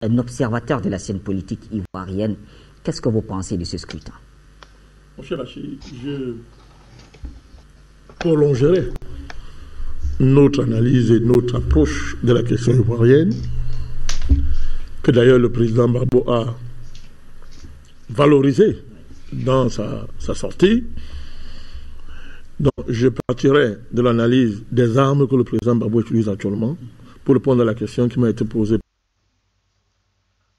un observateur de la scène politique ivoirienne. Qu'est-ce que vous pensez de ce scrutin? Mon cher Bachir, je prolongerai notre analyse et notre approche de la question ivoirienne, que d'ailleurs le président Gbagbo a valorisé dans sa sortie. Donc, je partirai de l'analyse des armes que le président Gbagbo utilise actuellement pour répondre à la question qui m'a été posée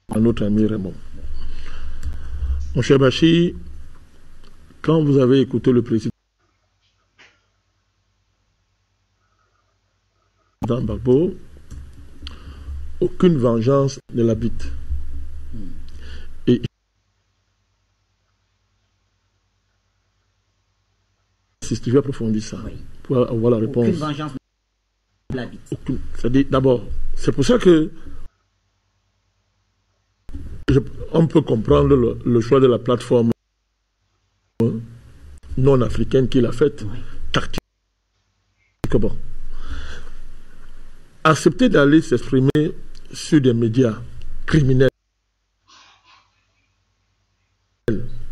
par notre ami Raymond. Mon cher Bachir, quand vous avez écouté le président Gbagbo, aucune vengeance ne l'habite. Et si tu veux approfondir ça, oui, pour avoir la réponse. Aucune vengeance ne l'habite. C'est-à-dire, d'abord, c'est pour ça que on peut comprendre le choix de la plateforme non africaine qu'il a faite, oui, tactique. Bon. Accepter d'aller s'exprimer sur des médias criminels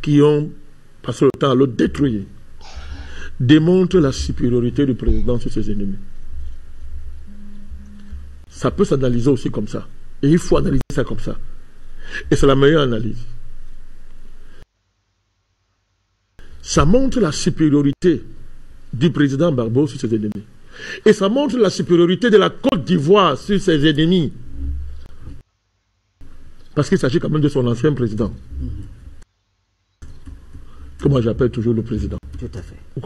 qui ont passé le temps à le détruire démontre la supériorité du président sur ses ennemis. Ça peut s'analyser aussi comme ça. Et il faut analyser ça comme ça. Et c'est la meilleure analyse. Ça montre la supériorité du président Gbagbo sur ses ennemis. Et ça montre la supériorité de la Côte d'Ivoire sur ses ennemis. Parce qu'il s'agit quand même de son ancien président. Que moi j'appelle toujours le président. Tout à fait. Vous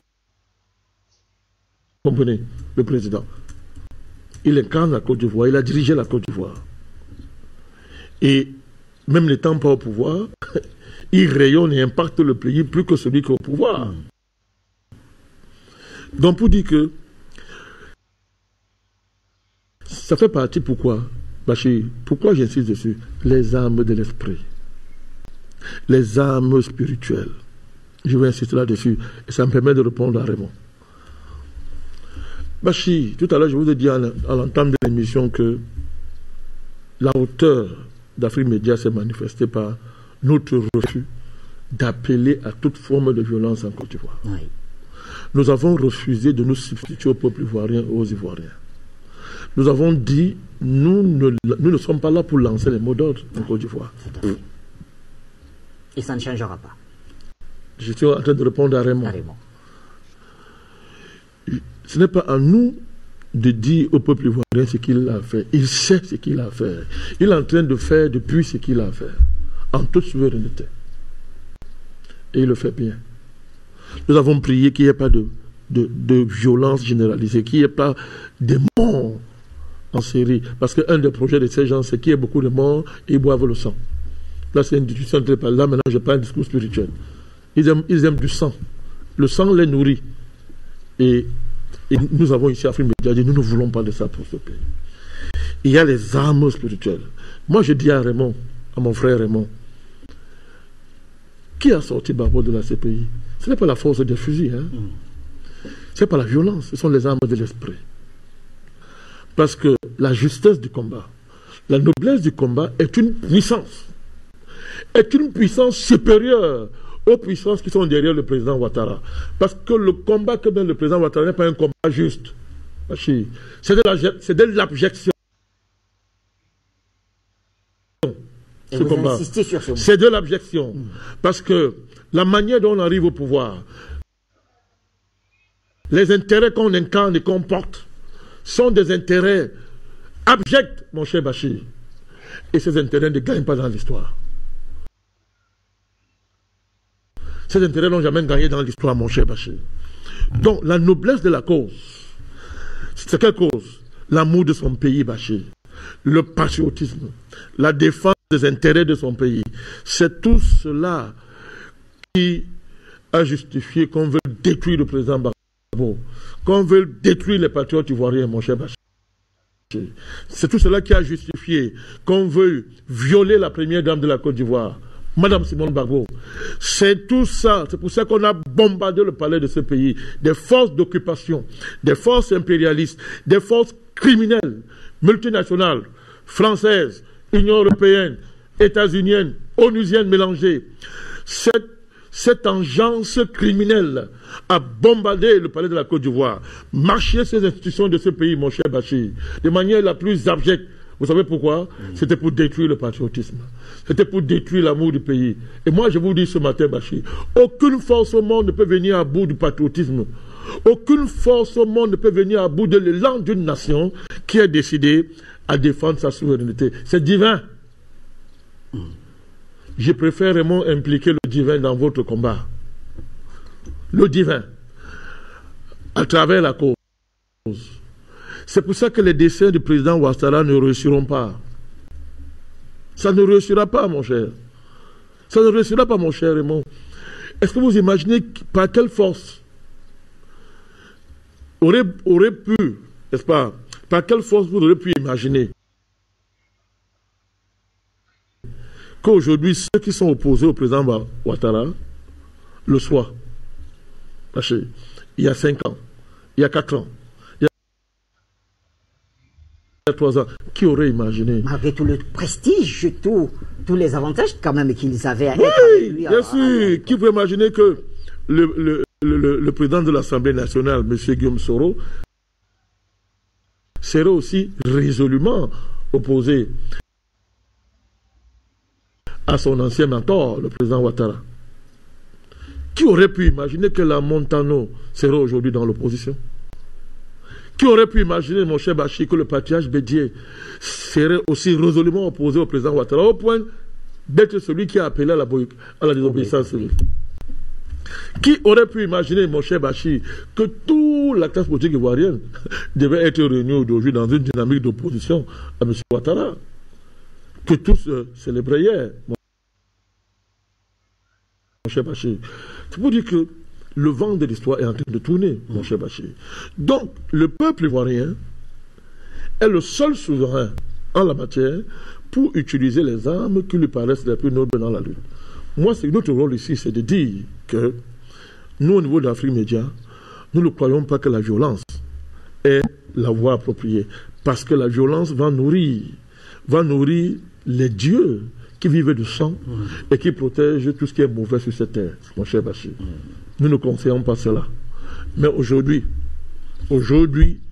comprenez? Le président. Il incarne la Côte d'Ivoire, il a dirigé la Côte d'Ivoire. Et même n'étant pas au pouvoir, il rayonne et impacte le pays plus que celui qui est au pouvoir. Donc pour dire que ça fait partie, pourquoi, Bachir, pourquoi j'insiste dessus? Les armes de l'esprit, les armes spirituelles. Je vais insister là-dessus et ça me permet de répondre à Raymond. Bachir, tout à l'heure je vous ai dit à l'entame de l'émission que la hauteur d'Afrique Média s'est manifestée par notre refus d'appeler à toute forme de violence en Côte d'Ivoire. Oui. Nous avons refusé de nous substituer au peuple ivoirien et aux Ivoiriens. Nous avons dit, nous ne sommes pas là pour lancer les mots d'ordre en Côte d'Ivoire. Et ça ne changera pas. Je suis en train de répondre à Raymond. Ce n'est pas à nous de dire au peuple ivoirien ce qu'il a fait. Il sait ce qu'il a fait. Il est en train de faire depuis ce qu'il a fait. En toute souveraineté. Et il le fait bien. Nous avons prié qu'il n'y ait pas de violence généralisée, qu'il n'y ait pas de morts en série. Parce qu'un des projets de ces gens, c'est qu'il y ait beaucoup de morts et ils boivent le sang. Là, c'est une discussion très pas. Là, maintenant, je parle un discours spirituel. Ils aiment du sang. Le sang les nourrit. Et nous avons ici à Afrique Média dit, nous ne voulons pas de ça pour ce pays. Il y a les armes spirituelles. Moi, je dis à Raymond, à mon frère Raymond, qui a sorti Gbagbo de la CPI? Ce n'est pas la force des fusils. Hein? Ce n'est pas la violence. Ce sont les armes de l'esprit. Parce que la justesse du combat, la noblesse du combat est une puissance. Est une puissance supérieure aux puissances qui sont derrière le président Ouattara. Parce que le combat que mène le président Ouattara n'est pas un combat juste. C'est de l'abjection. Ce combat, c'est de l'abjection. Parce que la manière dont on arrive au pouvoir, les intérêts qu'on incarne et qu'on porte sont des intérêts abjects, mon cher Bachir. Et ces intérêts ne gagnent pas dans l'histoire. Ces intérêts n'ont jamais gagné dans l'histoire, mon cher Bachir. Donc, la noblesse de la cause, c'est quelle cause? L'amour de son pays, Bachir. Le patriotisme, la défense des intérêts de son pays. C'est tout cela qui a justifié qu'on veut détruire le président Gbagbo, qu'on veut détruire les patriotes ivoiriens, mon cher Bachir. C'est tout cela qui a justifié qu'on veut violer la première dame de la Côte d'Ivoire, Madame Simone Gbagbo. C'est tout ça. C'est pour ça qu'on a bombardé le palais de ce pays. Des forces d'occupation, des forces impérialistes, des forces criminelles, multinationales, françaises, Union européenne, états-unienne, onusienne mélangée. Cette engeance criminelle a bombardé le palais de la Côte d'Ivoire, marché ces institutions de ce pays, mon cher Bachir, de manière la plus abjecte. Vous savez pourquoi? C'était pour détruire le patriotisme. C'était pour détruire l'amour du pays. Et moi, je vous dis ce matin, Bachir, aucune force au monde ne peut venir à bout du patriotisme. Aucune force au monde ne peut venir à bout de l'élan d'une nation qui a décidé à défendre sa souveraineté. C'est divin. Je préfère vraiment impliquer le divin dans votre combat. Le divin, à travers la cause. C'est pour ça que les desseins du président Ouattara ne réussiront pas. Ça ne réussira pas, mon cher. Ça ne réussira pas, mon cher Raymond. Est-ce que vous imaginez par quelle force aurait pu, n'est-ce pas, par quelle force vous aurez pu imaginer qu'aujourd'hui, ceux qui sont opposés au président Ouattara le soient? Parce qu'il y a 5 ans, il y a 4 ans, il y a 3 ans, qui aurait imaginé? Malgré tout le prestige, tous les avantages quand même qu'ils avaient à être avec lui. Bien sûr, qui peut imaginer que le président de l'Assemblée nationale, M. Guillaume Soro, serait aussi résolument opposé à son ancien mentor, le président Ouattara? Qui aurait pu imaginer que la Montano serait aujourd'hui dans l'opposition? Qui aurait pu imaginer, mon cher Bachir, que le patriarche Bédier serait aussi résolument opposé au président Ouattara, au point d'être celui qui a appelé à la désobéissance civile? Qui aurait pu imaginer, mon cher Bachir, que toute la classe politique ivoirienne devait être réunie aujourd'hui dans une dynamique d'opposition à M. Ouattara? Que tous célébraient hier, mon cher Bachir. C'est pour dire que le vent de l'histoire est en train de tourner, mon cher Bachir. Donc, le peuple ivoirien est le seul souverain en la matière pour utiliser les armes qui lui paraissent les plus nobles dans la lutte. Moi, notre rôle ici, c'est de dire que nous, au niveau d'Afrique Média, nous ne croyons pas que la violence est la voie appropriée. Parce que la violence va nourrir les dieux qui vivent du sang et qui protègent tout ce qui est mauvais sur cette terre, mon cher Bachir. Nous ne conseillons pas cela. Mais aujourd'hui,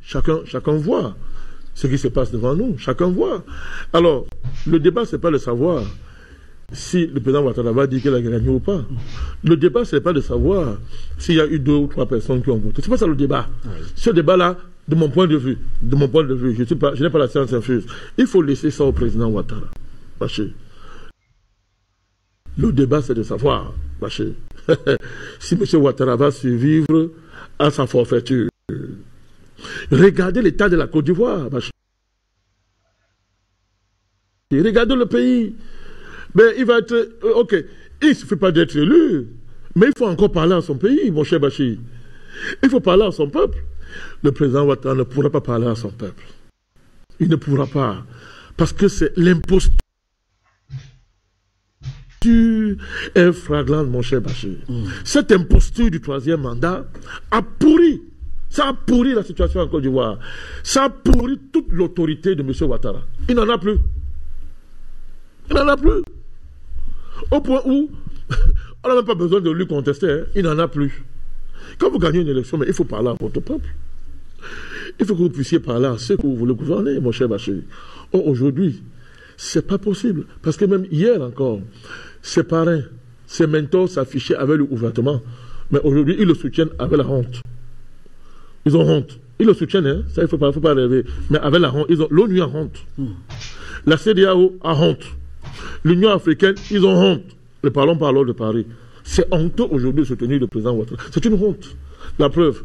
chacun voit ce qui se passe devant nous. Chacun voit. Alors, le débat, ce n'est pas de savoir si le président Ouattara va dire qu'il a gagné ou pas. Le débat, ce n'est pas de savoir s'il y a eu 2 ou 3 personnes qui ont voté. Ce n'est pas ça le débat. Oui. Ce débat-là, de mon point de vue, je n'ai pas la science infuse. Il faut laisser ça au président Ouattara. Bachir. Le débat, c'est de savoir, Bachir, si M. Ouattara va survivre à sa forfaiture. Regardez l'état de la Côte d'Ivoire, Bachir. Regardez le pays. Mais il va être... ok, il ne suffit pas d'être élu, mais il faut encore parler à son pays, mon cher Bachir. Il faut parler à son peuple. Le président Ouattara ne pourra pas parler à son peuple. Il ne pourra pas. Parce que c'est l'imposture est flagrante, mon cher Bachir. Cette imposture du 3e mandat a pourri. Ça a pourri la situation en Côte d'Ivoire. Ça a pourri toute l'autorité de M. Ouattara. Il n'en a plus. Il n'en a plus. Au point où on n'a même pas besoin de lui contester. Hein. Il n'en a plus. Quand vous gagnez une élection, mais il faut parler à votre peuple. Il faut que vous puissiez parler à ceux que vous voulez gouverner, mon cher Bachir. Aujourd'hui, ce n'est pas possible. Parce que même hier encore, ses parrains, ses mentors s'affichaient avec le gouvernement. Mais aujourd'hui, ils le soutiennent avec la honte. Ils ont honte. Ils le soutiennent, hein? Ça, il ne faut pas rêver. Mais avec la honte, l'ONU a honte. La CEDEAO a honte. L'Union africaine, ils ont honte. Le parlons par l'ordre de Paris. C'est honteux aujourd'hui de soutenir le président Ouattara. C'est une honte. La preuve,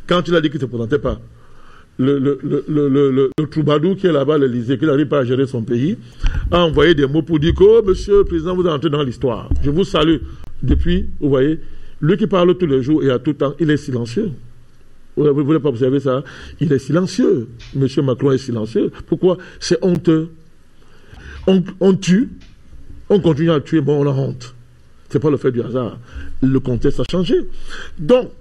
quand il a dit qu'il ne se présentait pas, le troubadour qui est là-bas à l'Élysée, qui n'arrive pas à gérer son pays, a envoyé des mots pour dire que, oh, monsieur le président, vous êtes entré dans l'histoire. Je vous salue. Depuis, vous voyez, lui qui parle tous les jours et à tout temps, il est silencieux. Vous ne voulez pas observer ça? Il est silencieux. Monsieur Macron est silencieux. Pourquoi? C'est honteux. On tue, on continue à tuer, bon, on a honte. Ce n'est pas le fait du hasard. Le contexte a changé. Donc,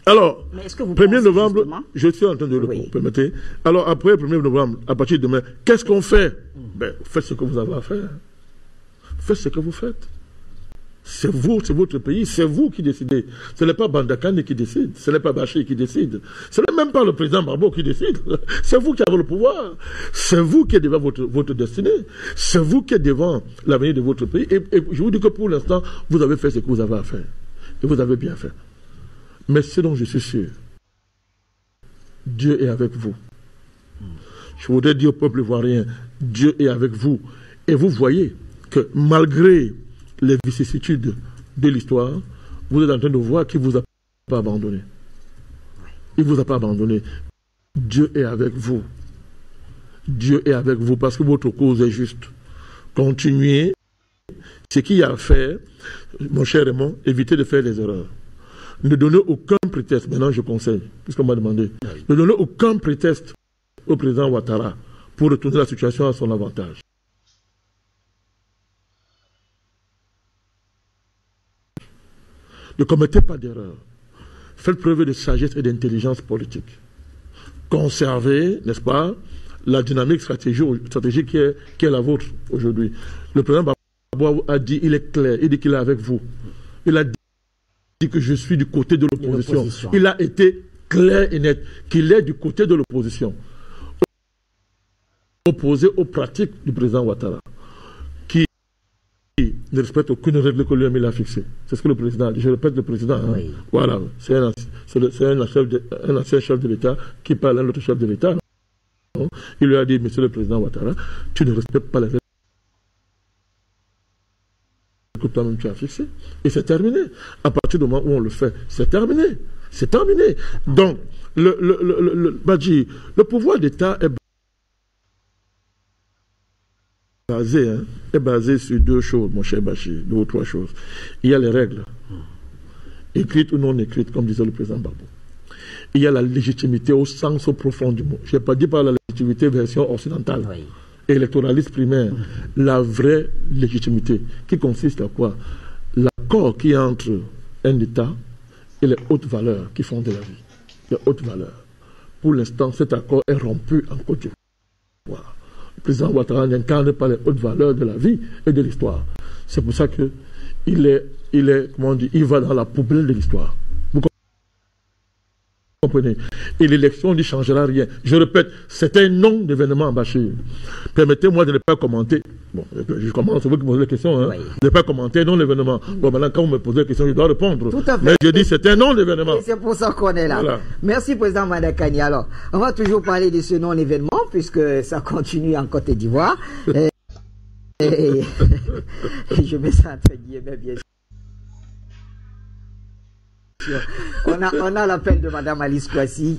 Alors, Mais est-ce que vous 1er pensez novembre, justement... je suis en train de le Oui. permettre. Alors, après 1er novembre, à partir de demain, qu'est-ce qu'on fait? Ben, faites ce que vous avez à faire. Faites ce que vous faites. C'est vous, c'est votre pays, c'est vous qui décidez. Ce n'est pas Bandakane qui décide, ce n'est pas Bachir qui décide, ce n'est même pas le président Barbeau qui décide. C'est vous qui avez le pouvoir, c'est vous qui êtes devant votre destinée, c'est vous qui êtes devant l'avenir de votre pays. Et je vous dis que pour l'instant, vous avez fait ce que vous avez à faire. Et vous avez bien fait. Mais ce dont je suis sûr, Dieu est avec vous. Je voudrais dire au peuple ivoirien, Dieu est avec vous. Et vous voyez que malgré les vicissitudes de l'histoire, vous êtes en train de voir qu'il ne vous a pas abandonné. Il ne vous a pas abandonné. Dieu est avec vous. Dieu est avec vous parce que votre cause est juste. Continuez ce qu'il y a à faire, mon cher Raymond, évitez de faire les erreurs. Ne donnez aucun prétexte, maintenant je conseille, puisqu'on m'a demandé, ne donnez aucun prétexte au président Ouattara pour retourner la situation à son avantage. Ne commettez pas d'erreur. Faites preuve de sagesse et d'intelligence politique. Conservez, n'est-ce pas, la dynamique stratégique qui est la vôtre aujourd'hui. Le président Babou a dit, il est clair, il dit qu'il est avec vous. Il a dit que je suis du côté de l'opposition. Il a été clair et net qu'il est du côté de l'opposition. Opposé aux pratiques du président Ouattara, qui ne respecte aucune règle que lui-même a fixée. C'est ce que le président a dit. Je répète, le président. Hein. Oui. Voilà, c'est un ancien chef de l'État qui parle à l'autre chef de l'État. Il lui a dit, monsieur le président Ouattara, tu ne respectes pas les règles que toi-même tu as fixées. Et c'est terminé. À partir du moment où on le fait, c'est terminé. C'est terminé. Donc, le pouvoir d'État est basé sur deux choses, mon cher Bachir, deux ou trois choses. Il y a les règles, écrites ou non écrites, comme disait le président Babou. Il y a la légitimité au sens profond du mot. Je n'ai pas dit par la légitimité version occidentale, oui. Électoraliste primaire, la vraie légitimité, qui consiste à quoi? L'accord qui est entre un État et les hautes valeurs qui font de la vie. Les hautes valeurs. Pour l'instant, cet accord est rompu en Côte d'Ivoire. Le président Ouattara n'incarne pas les hautes valeurs de la vie et de l'histoire. C'est pour ça que il va dans la poubelle de l'histoire. Vous comprenez? Et l'élection n'y changera rien. Je répète, c'est un non-événement, Bachir. Permettez-moi de ne pas commenter. Bon, je commence, c'est vous qui posez les questions. Hein. Oui. De ne pas commenter non-événement. Bon, maintenant, quand vous me posez les questions, je dois répondre. Tout à fait. Mais je dis, c'est un non-événement. C'est pour ça qu'on est là. Voilà. Merci, président Bandakane. Alors, on va toujours parler de ce non-événement, puisque ça continue en Côte d'Ivoire. Et je mets ça entre guillemets, bien sûr. On a l'appel de Madame Alice Kouassi.